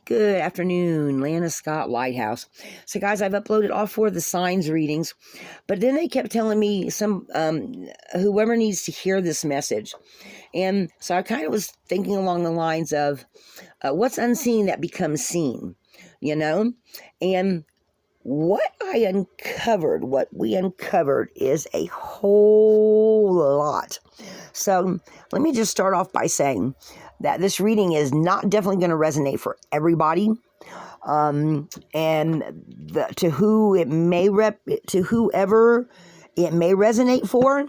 Good afternoon, Lana Scott Lighthouse. So, guys, I've uploaded all 4 of the signs readings, but then they kept telling me whoever needs to hear this message. And so I kind of was thinking along the lines of what's unseen that becomes seen, you know? And what we uncovered is a whole lot. So let me just start off by saying that this reading is not definitely going to resonate for everybody. To whoever it may resonate for,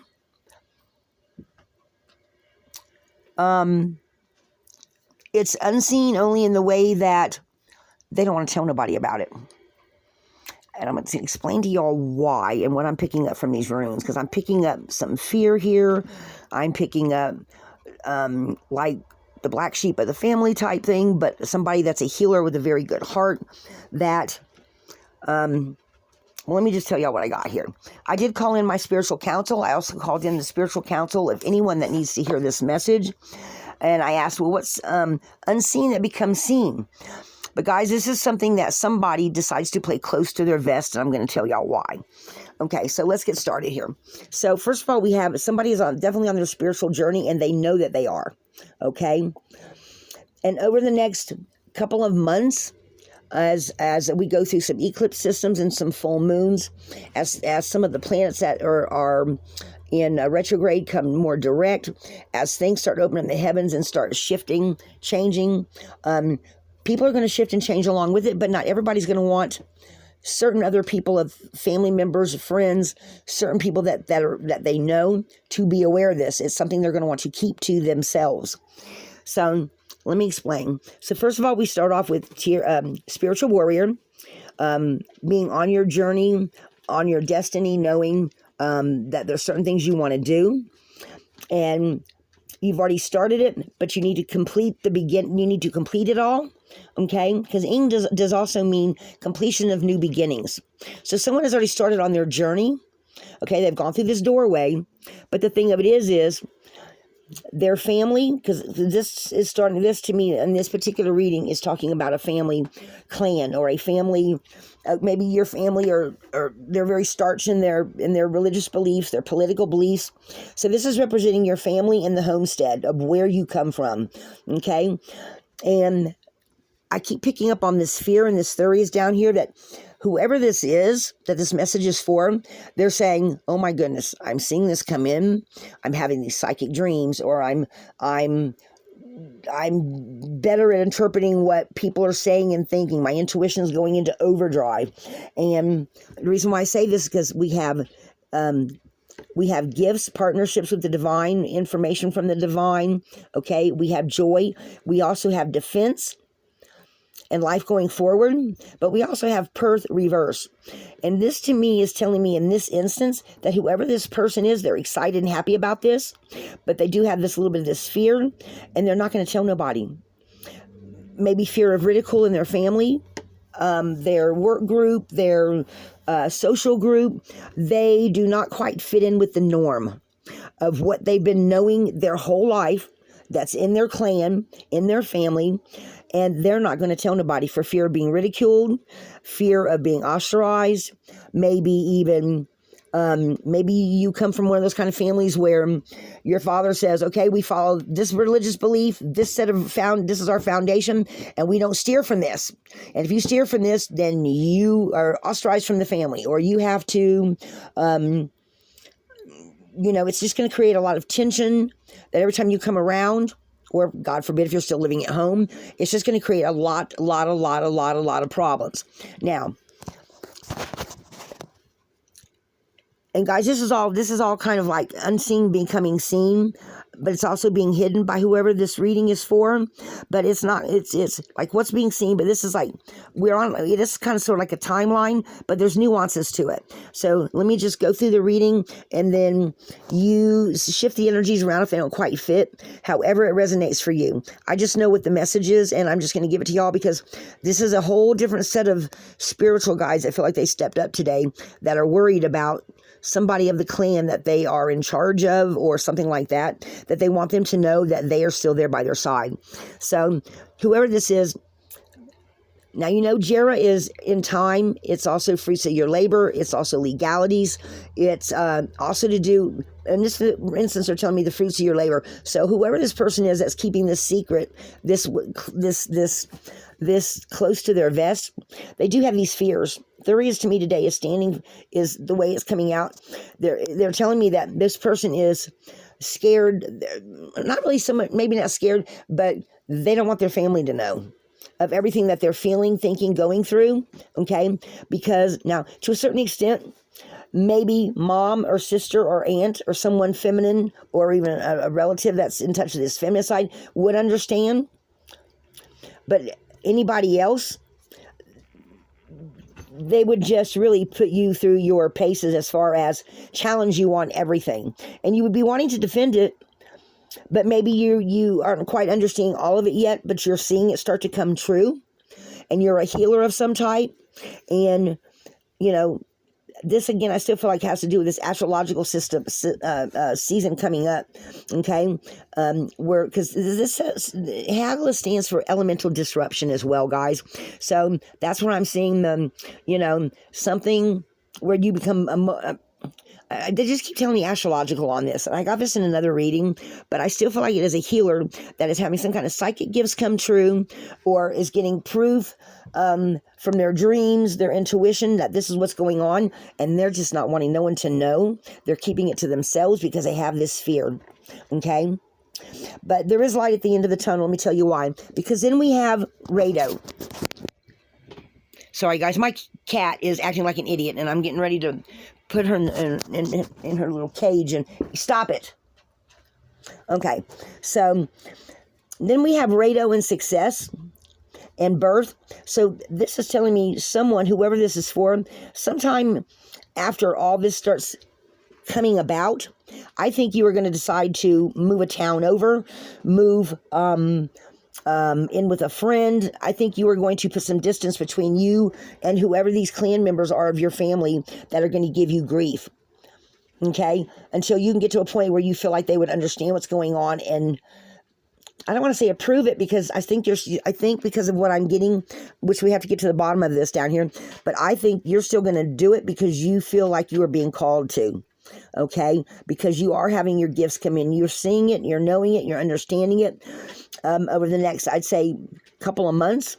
it's unseen only in the way that they don't want to tell nobody about it. And I'm going to explain to y'all why and what I'm picking up from these runes, because I'm picking up some fear here. I'm picking up like the black sheep of the family type thing, but somebody that's a healer with a very good heart that, well, let me just tell y'all what I got here. I did call in my spiritual counsel. I also called in the spiritual counsel of anyone that needs to hear this message. And I asked, well, what's unseen that becomes seen? But guys, this is something that somebody decides to play close to their vest, and I'm going to tell y'all why. Okay, so let's get started here. So first of all, we have somebody is definitely on their spiritual journey, and they know that they are. Okay, and over the next couple of months, as we go through some eclipse systems and some full moons, as some of the planets that are in retrograde come more direct, as things start opening the heavens and start shifting, changing, people are going to shift and change along with it, but not everybody's going to want certain other people, of family members, friends, certain people that they know, to be aware of this. It's something they're going to want to keep to themselves. So let me explain. So first of all, we start off with spiritual warrior, being on your journey, on your destiny, knowing that there's certain things you want to do, and you've already started it, but you need to complete you need to complete it all. Okay, because Ing does also mean completion of new beginnings. So someone has already started on their journey. Okay, they've gone through this doorway, but the thing of it is their family, because this to me in this particular reading is talking about a family clan or a family, maybe your family or they're very starch in their religious beliefs, their political beliefs. So this is representing your family and the homestead of where you come from. Okay, and I keep picking up on this fear and this theory is down here that whoever this is, that this message is for, they're saying, oh my goodness, I'm seeing this come in. I'm having these psychic dreams, or I'm better at interpreting what people are saying and thinking. My intuition is going into overdrive. And the reason why I say this is because we have gifts, partnerships with the divine, information from the divine. Okay, we have joy. We also have defense and life going forward, but we also have Perth reverse. And this to me is telling me in this instance that whoever this person is, they're excited and happy about this, but they do have this little bit of this fear, and they're not going to tell nobody. Maybe fear of ridicule in their family, their work group, their social group. They do not quite fit in with the norm of what they've been knowing their whole life, that's in their clan, in their family, and they're not going to tell nobody for fear of being ridiculed, fear of being ostracized, maybe even, maybe you come from one of those kind of families where your father says, okay, we follow this religious belief, this is our foundation, and we don't steer from this. And if you steer from this, then you are ostracized from the family, or you have to, it's just going to create a lot of tension that every time you come around, or God forbid if you're still living at home, it's just going to create a lot of problems. Now, and guys, this is all kind of like unseen becoming seen, but it's also being hidden by whoever this reading is for. But it's not, it's like what's being seen, but this is like, this is kind of sort of like a timeline, but there's nuances to it. So let me just go through the reading, and then you shift the energies around if they don't quite fit, however it resonates for you. I just know what the message is, and I'm just going to give it to y'all because this is a whole different set of spiritual guides that feel like they stepped up today that are worried about somebody of the clan that they are in charge of or something like that, that they want them to know that they are still there by their side. So whoever this is, Now, you know, Jera is in time. It's also fruits of your labor. It's also legalities. It's also to do, in this instance, they're telling me the fruits of your labor. So whoever this person is that's keeping this secret, this close to their vest, they do have these fears. 3 is to me today is the way it's coming out. They're telling me that this person is scared, not really so much, maybe not scared, but they don't want their family to know of everything that they're feeling, thinking, going through, okay? Because now, to a certain extent, maybe mom or sister or aunt or someone feminine or even a relative that's in touch with this feminine side would understand. But anybody else, they would just really put you through your paces as far as challenge you on everything. And you would be wanting to defend it, but maybe you aren't quite understanding all of it yet, but you're seeing it start to come true. And you're a healer of some type. And, you know, this again, I still feel like has to do with this astrological system season coming up, okay? Where, because this Hagla stands for elemental disruption as well, guys. So that's where I'm seeing you know, something where you become they just keep telling me astrological on this. And I got this in another reading, but I still feel like it is a healer that is having some kind of psychic gifts come true, or is getting proof from their dreams, their intuition, that this is what's going on. And they're just not wanting no one to know. They're keeping it to themselves because they have this fear. Okay? But there is light at the end of the tunnel. Let me tell you why. Because then we have Rado. Sorry, guys. My cat is acting like an idiot, and I'm getting ready to put her in her little cage and stop it. Okay, so then we have Rado and success and birth. So this is telling me someone, whoever this is for, sometime after all this starts coming about, I think you are going to decide to move a town over, move in with a friend. I think you are going to put some distance between you and whoever these clan members are of your family that are going to give you grief. Okay? Until you can get to a point where you feel like they would understand what's going on. And I don't want to say approve it, because I think because of what I'm getting, which we have to get to the bottom of this down here, but I think you're still going to do it because you feel like you are being called to. Okay? Because you are having your gifts come in. You're seeing it, you're knowing it, you're understanding it. Over the next, I'd say, couple of months,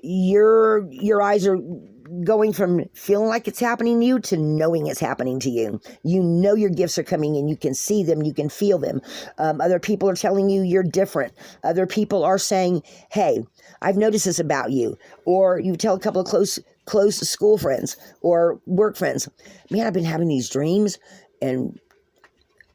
your eyes are going from feeling like it's happening to you to knowing it's happening to you. You know your gifts are coming in. You can see them. You can feel them. Other people are telling you you're different. Other people are saying, hey, I've noticed this about you. Or you tell a couple of close school friends or work friends, man, I've been having these dreams, and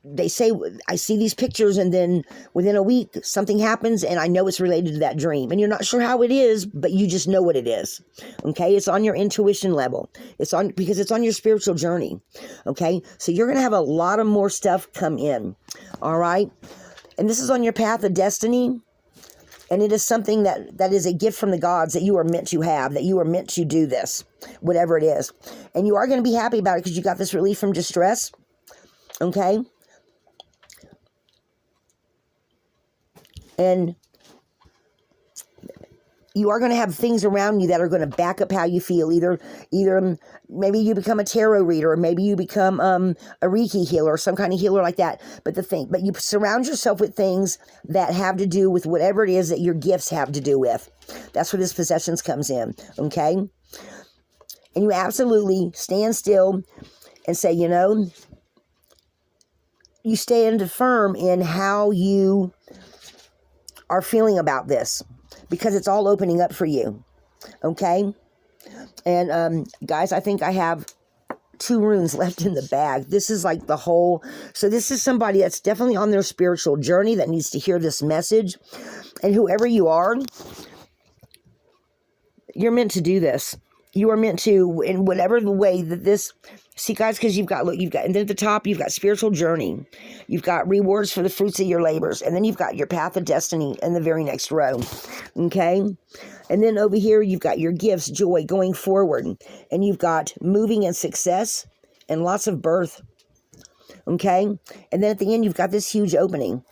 they say, I see these pictures, and then within a week, something happens, and I know it's related to that dream. And you're not sure how it is, but you just know what it is. Okay? It's on your intuition level. Because it's on your spiritual journey. Okay? So you're going to have a lot of more stuff come in. All right? And this is on your path of destiny. And it is something that is a gift from the gods that you are meant to have, that you are meant to do this, whatever it is. And you are going to be happy about it because you got this relief from distress. Okay? And you are going to have things around you that are going to back up how you feel. Either maybe you become a tarot reader, or maybe you become a Reiki healer, or some kind of healer like that. But you surround yourself with things that have to do with whatever it is that your gifts have to do with. That's where this possessions comes in. Okay? And you absolutely stand still and say, you know, you stand firm in how you are feeling about this, because it's all opening up for you. Okay? And guys, I think I have 2 runes left in the bag. This is like the whole, so this is somebody that's definitely on their spiritual journey that needs to hear this message. And whoever you are, you're meant to do this. You are meant to, in whatever the way that this, see guys, because you've got, and then at the top, you've got spiritual journey. You've got rewards for the fruits of your labors. And then you've got your path of destiny in the very next row. Okay? And then over here, you've got your gifts, joy, going forward. And you've got moving and success and lots of birth. Okay? And then at the end, you've got this huge opening.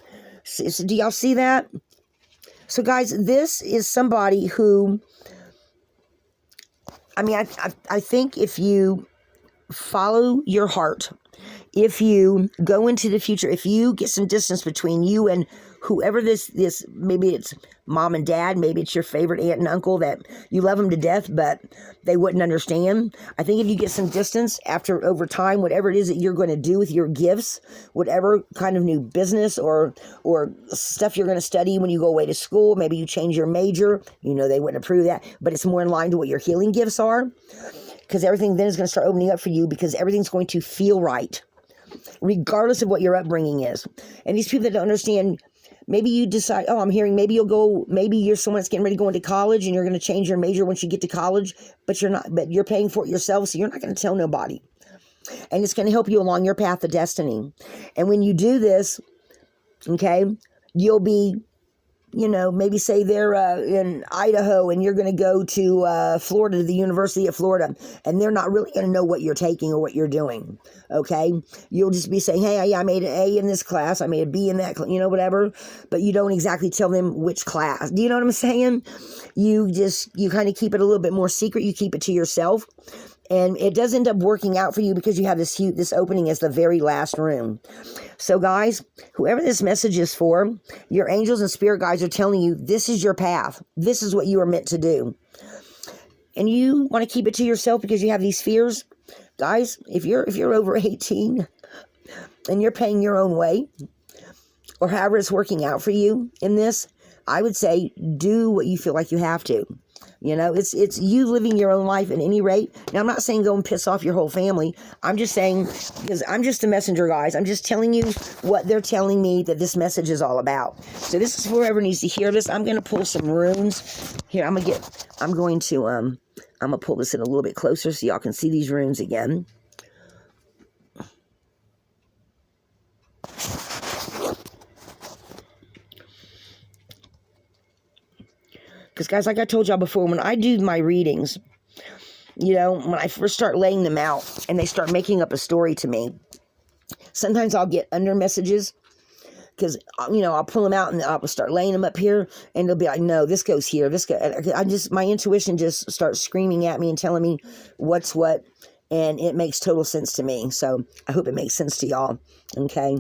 So do y'all see that? So guys, this is somebody who I mean, I think if you follow your heart, if you go into the future, if you get some distance between you and whoever this, maybe it's mom and dad, maybe it's your favorite aunt and uncle that you love them to death, but they wouldn't understand. I think if you get some distance over time, whatever it is that you're going to do with your gifts, whatever kind of new business or stuff you're going to study when you go away to school, maybe you change your major, they wouldn't approve that, but it's more in line to what your healing gifts are, because everything then is going to start opening up for you, because everything's going to feel right, regardless of what your upbringing is. And these people that don't understand, maybe you decide, maybe you're someone that's getting ready to go into college and you're going to change your major once you get to college, but you're paying for it yourself, so you're not going to tell nobody. And it's going to help you along your path of destiny. And when you do this, okay, you'll be, maybe say they're in Idaho and you're going to go to Florida, to the University of Florida, and they're not really going to know what you're taking or what you're doing, okay? You'll just be saying, hey, I made an A in this class, I made a B in that, whatever, but you don't exactly tell them which class. Do you know what I'm saying? You kind of keep it a little bit more secret. You keep it to yourself. And it does end up working out for you because you have this opening as the very last room. So guys, whoever this message is for, your angels and spirit guides are telling you this is your path. This is what you are meant to do. And you want to keep it to yourself because you have these fears. Guys, if you're over 18 and you're paying your own way, or however it's working out for you in this, I would say do what you feel like you have to. It's you living your own life at any rate. Now, I'm not saying go and piss off your whole family. I'm just saying, because I'm just a messenger, guys. I'm just telling you what they're telling me that this message is all about. So this is for whoever needs to hear this. I'm going to pull some runes. Here, I'm going to pull this in a little bit closer so y'all can see these runes again. Because, guys, like I told y'all before, when I do my readings, when I first start laying them out and they start making up a story to me, sometimes I'll get under messages because, I'll pull them out and I'll start laying them up here and they'll be like, no, this goes here. My intuition just starts screaming at me and telling me what's what, and it makes total sense to me. So I hope it makes sense to y'all, okay?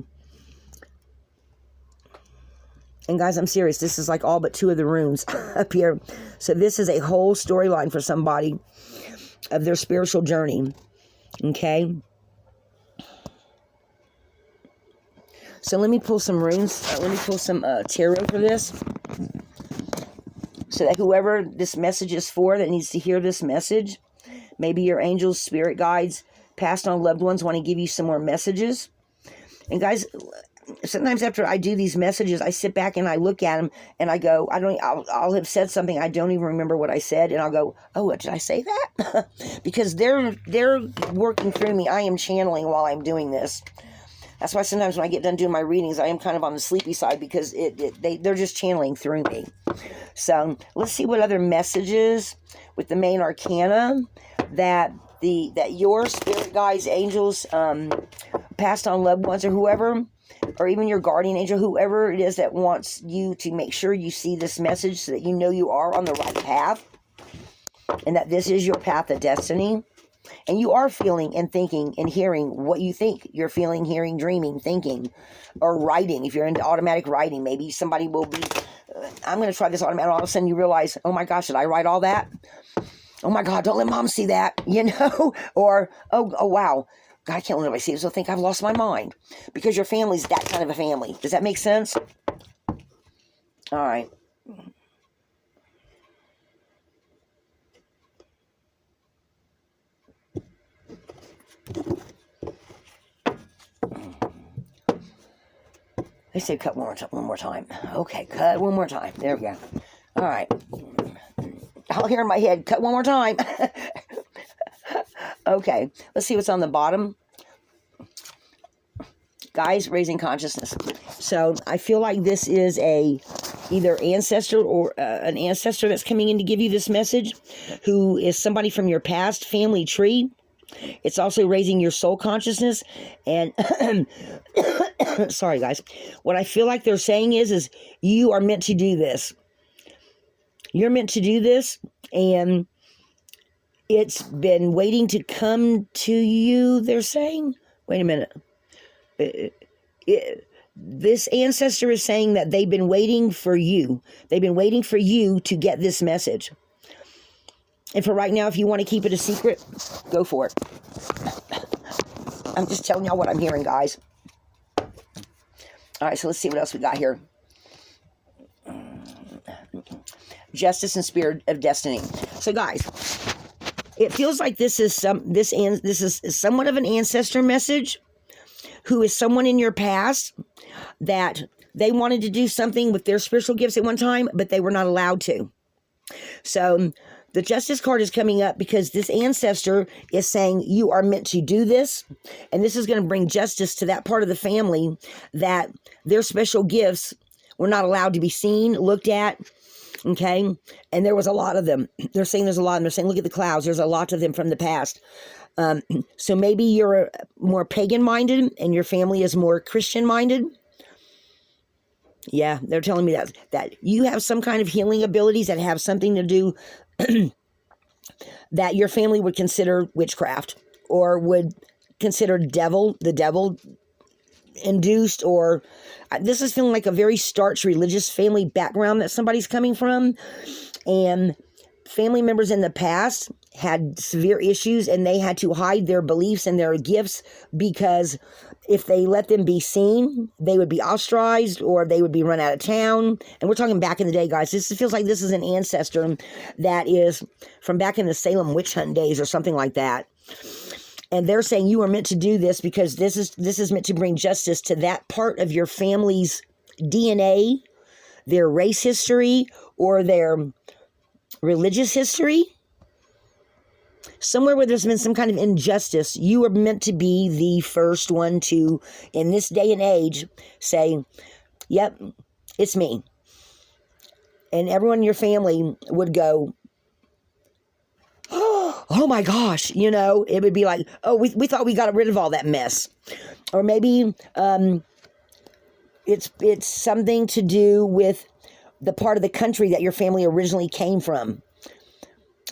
And guys, I'm serious. This is like all but 2 of the runes up here. So this is a whole storyline for somebody of their spiritual journey. Okay? So let me pull some runes. Let me pull some tarot for this. So that whoever this message is for that needs to hear this message, maybe your angels, spirit guides, passed on loved ones want to give you some more messages. And guys, sometimes after I do these messages, I sit back and I look at them and I go, I'll have said something, I don't even remember what I said, and I'll go, oh, what did I say that? Because they're working through me. I am channeling while I'm doing this. That's why sometimes when I get done doing my readings, I am kind of on the sleepy side because they're just channeling through me. So let's see what other messages with the main arcana that your spirit guides, angels, passed on loved ones, or whoever, or even your guardian angel, whoever it is that wants you to make sure you see this message so that you know you are on the right path and that this is your path of destiny. And you are feeling and thinking and hearing what you think you're feeling, hearing, dreaming, thinking, or writing. If you're into automatic writing, maybe somebody will be, I'm going to try this automatic. All of a sudden you realize, oh my gosh, did I write all that? Oh my God, don't let mom see that, Or, oh wow. God, I can't let anybody see it, so I think I've lost my mind. Because your family's that kind of a family. Does that make sense? All right. They said cut one more time. Okay, cut one more time. There we go. All right. I'll hear in my head, cut one more time. Okay, let's see what's on the bottom. Guys, raising consciousness. So I feel like this is either ancestor or an ancestor that's coming in to give you this message, who is somebody from your past family tree. It's also raising your soul consciousness. And sorry guys, what I feel like they're saying is you are meant to do this. You're meant to do this, and It's been waiting to come to you, they're saying. Wait a minute. This ancestor is saying that they've been waiting for you. They've been waiting for you to get this message. And for right now, if you want to keep it a secret, go for it. I'm just telling y'all what I'm hearing, guys. All right, so let's see what else we got here. Justice and spirit of destiny. So, guys, it feels like this is somewhat of an ancestor message, who is someone in your past that they wanted to do something with their spiritual gifts at one time, but they were not allowed to. So the justice card is coming up because this ancestor is saying you are meant to do this, and this is going to bring justice to that part of the family that their special gifts were not allowed to be seen, looked at. Okay, and there was a lot of them. They're saying there's a lot, and they're saying, look at the clouds. There's a lot of them from the past. So maybe you're more pagan-minded, and your family is more Christian-minded. Yeah, they're telling me that you have some kind of healing abilities that have something to do that your family would consider witchcraft, or would consider the devil induced, or this is feeling like a very starch religious family background that somebody's coming from, and family members in the past had severe issues and they had to hide their beliefs and their gifts, because if they let them be seen, they would be ostracized or they would be run out of town. And we're talking back in the day, guys. This feels like this is an ancestor that is from back in the Salem witch hunt days or something like that. And they're saying you are meant to do this because this is meant to bring justice to that part of your family's DNA, their race history, or their religious history. Somewhere where there's been some kind of injustice, you are meant to be the first one to, in this day and age, say, yep, it's me. And everyone in your family would go, oh my gosh, it would be like, oh, we thought we got rid of all that mess. Or maybe it's something to do with the part of the country that your family originally came from.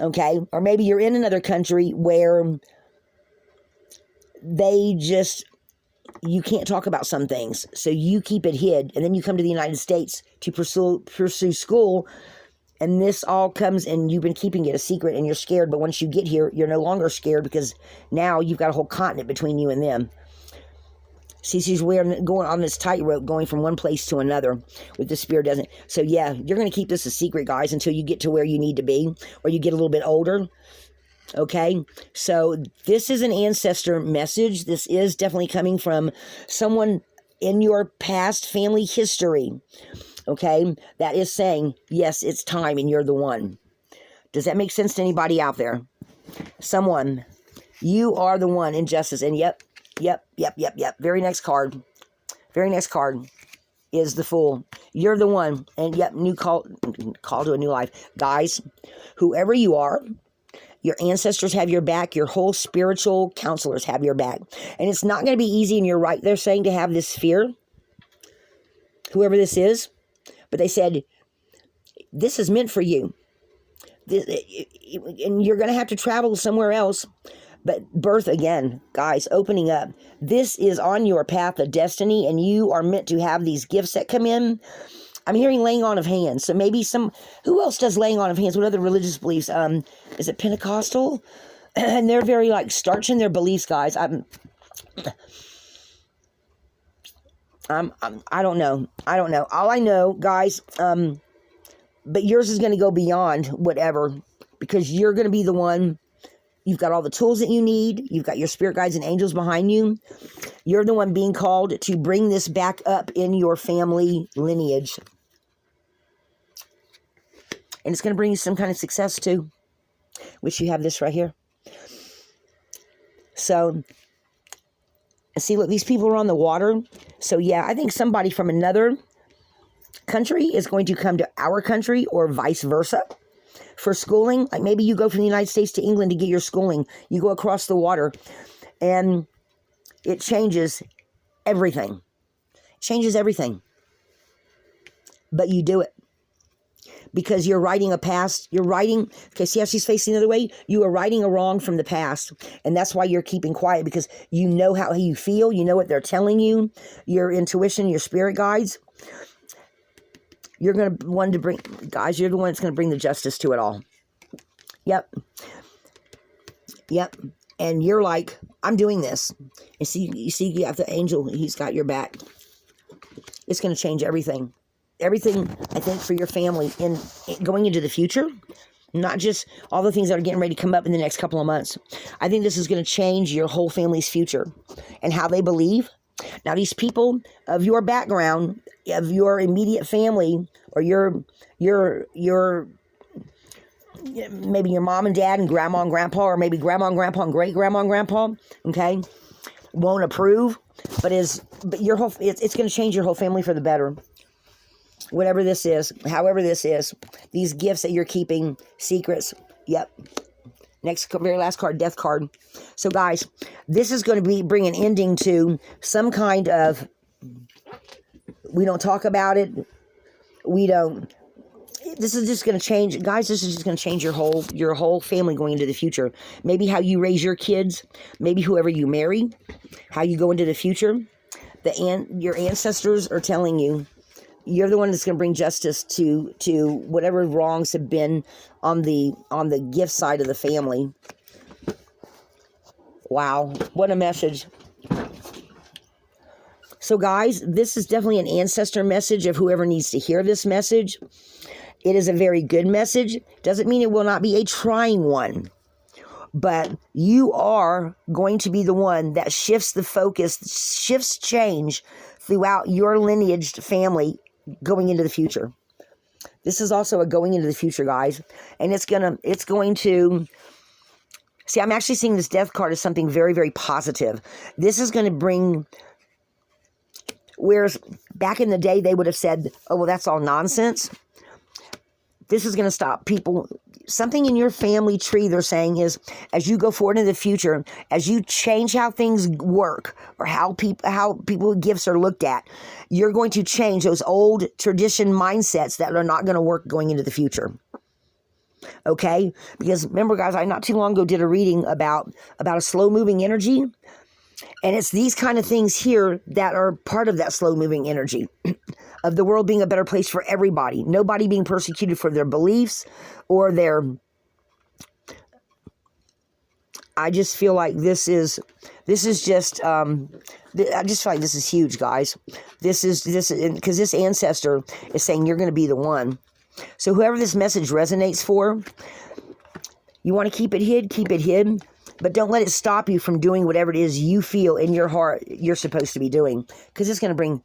Okay? Or maybe you're in another country where you can't talk about some things, so you keep it hid, and then you come to the United States to pursue school, and this all comes, and you've been keeping it a secret, and you're scared, but once you get here, you're no longer scared, because now you've got a whole continent between you and them. See, she's going on this tightrope, going from one place to another with the spirit doesn't. So yeah, you're going to keep this a secret, guys, until you get to where you need to be, or you get a little bit older. Okay, so this is an ancestor message. This is definitely coming from someone in your past family history. Okay, that is saying, yes, it's time, and you're the one. Does that make sense to anybody out there? Someone, you are the one in justice, and yep. Very next card is the Fool. You're the one, and yep, new call to a new life. Guys, whoever you are, your ancestors have your back. Your whole spiritual counselors have your back. And it's not going to be easy, and you're right, they're saying to have this fear, whoever this is. But they said, this is meant for you. And you're going to have to travel somewhere else. But birth again, guys, opening up. This is on your path of destiny, and you are meant to have these gifts that come in. I'm hearing laying on of hands. So maybe who else does laying on of hands? What other religious beliefs? Is it Pentecostal? And they're very starch in their beliefs, guys. I don't know. All I know, guys, but yours is going to go beyond whatever, because you're going to be the one. You've got all the tools that you need. You've got your spirit guides and angels behind you. You're the one being called to bring this back up in your family lineage. And it's going to bring you some kind of success too, which you have this right here. So, see, look, these people are on the water. So yeah, I think somebody from another country is going to come to our country, or vice versa. For schooling, like maybe you go from the United States to England to get your schooling. You go across the water, and it changes everything. But you do it. because you're writing a past. You're writing, okay, see how she's facing the other way? You are writing a wrong from the past. And that's why you're keeping quiet, because you know how you feel. You know what they're telling you. Your intuition, your spirit guides. You're going to want to bring, guys, you're the one that's going to bring the justice to it all. Yep. Yep. And you're like, I'm doing this. And see, you have the angel. He's got your back. It's going to change everything. Everything, I think, for your family in going into the future. Not just all the things that are getting ready to come up in the next couple of months. I think this is going to change your whole family's future and how they believe. Now, these people of your background, of your immediate family, or your maybe your mom and dad and grandma and grandpa, or maybe grandma and grandpa and great grandma and grandpa, okay, won't approve, but your whole, it's going to change your whole family for the better. Whatever this is, however this is, these gifts that you're keeping, secrets, yep. Next, very last card, death card. So guys, this is going to bring an ending to some kind of, we don't talk about it, this is just going to change, guys, this is just going to change your whole family going into the future. Maybe how you raise your kids, maybe whoever you marry, how you go into the future. Your ancestors are telling you, you're the one that's going to bring justice to whatever wrongs have been on the gift side of the family. Wow, what a message. So guys, this is definitely an ancestor message of whoever needs to hear this message. It is a very good message. Doesn't mean it will not be a trying one. But you are going to be the one that shifts the focus, shifts change throughout your lineaged family going into the future. This is also a going into the future, guys. And it's going to, see, I'm actually seeing this death card as something very, very positive. This is going to bring, whereas back in the day, they would have said, oh, well, that's all nonsense. This is going to stop people. Something in your family tree, they're saying, is as you go forward in the future, as you change how things work or how people with gifts are looked at, you're going to change those old tradition mindsets that are not going to work going into the future. Okay? Because remember, guys, I not too long ago did a reading about a slow-moving energy. And it's these kind of things here that are part of that slow-moving energy of the world being a better place for everybody. Nobody being persecuted for their beliefs or their... I just feel like this is just... I just feel like this is huge, guys. This is because this ancestor is saying you're going to be the one. So whoever this message resonates for, you want to keep it hid. But don't let it stop you from doing whatever it is you feel in your heart you're supposed to be doing. Because it's going to bring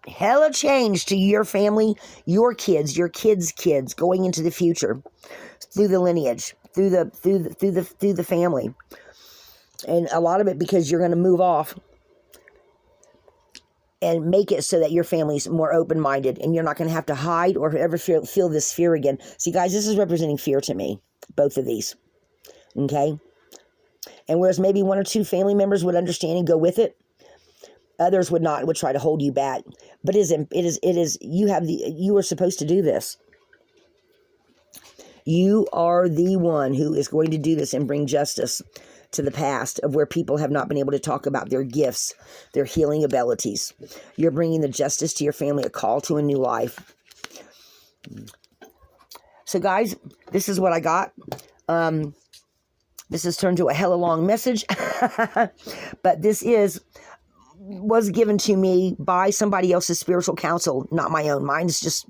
hella change to your family, your kids' kids going into the future through the lineage, through the family. And a lot of it because you're going to move off and make it so that your family's more open-minded and you're not going to have to hide or ever feel this fear again. See, guys, this is representing fear to me, both of these. Okay? And whereas maybe one or two family members would understand and go with it, others would not, would try to hold you back. But you are supposed to do this. You are the one who is going to do this and bring justice to the past of where people have not been able to talk about their gifts, their healing abilities. You're bringing the justice to your family, a call to a new life. So guys, this is what I got. This has turned to a hella long message, but this was given to me by somebody else's spiritual counsel, not my own. Mine's just,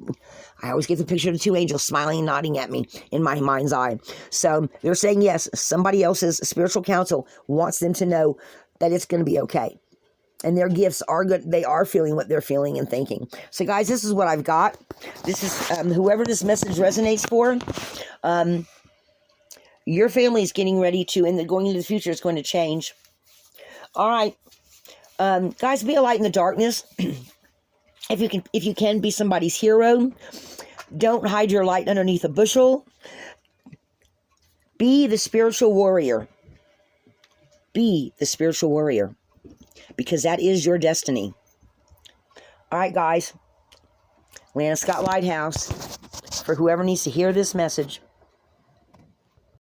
I always get the picture of the two angels smiling and nodding at me in my mind's eye. So they're saying, yes, somebody else's spiritual counsel wants them to know that it's going to be okay. And their gifts are good. They are feeling what they're feeling and thinking. So guys, this is what I've got. This is, whoever this message resonates for, your family is getting ready to, and going into the future is going to change. All right. Guys, be a light in the darkness. If you can, be somebody's hero. Don't hide your light underneath a bushel. Be the spiritual warrior. Be the spiritual warrior. Because that is your destiny. All right, guys. Lana Scott Lighthouse. for whoever needs to hear this message.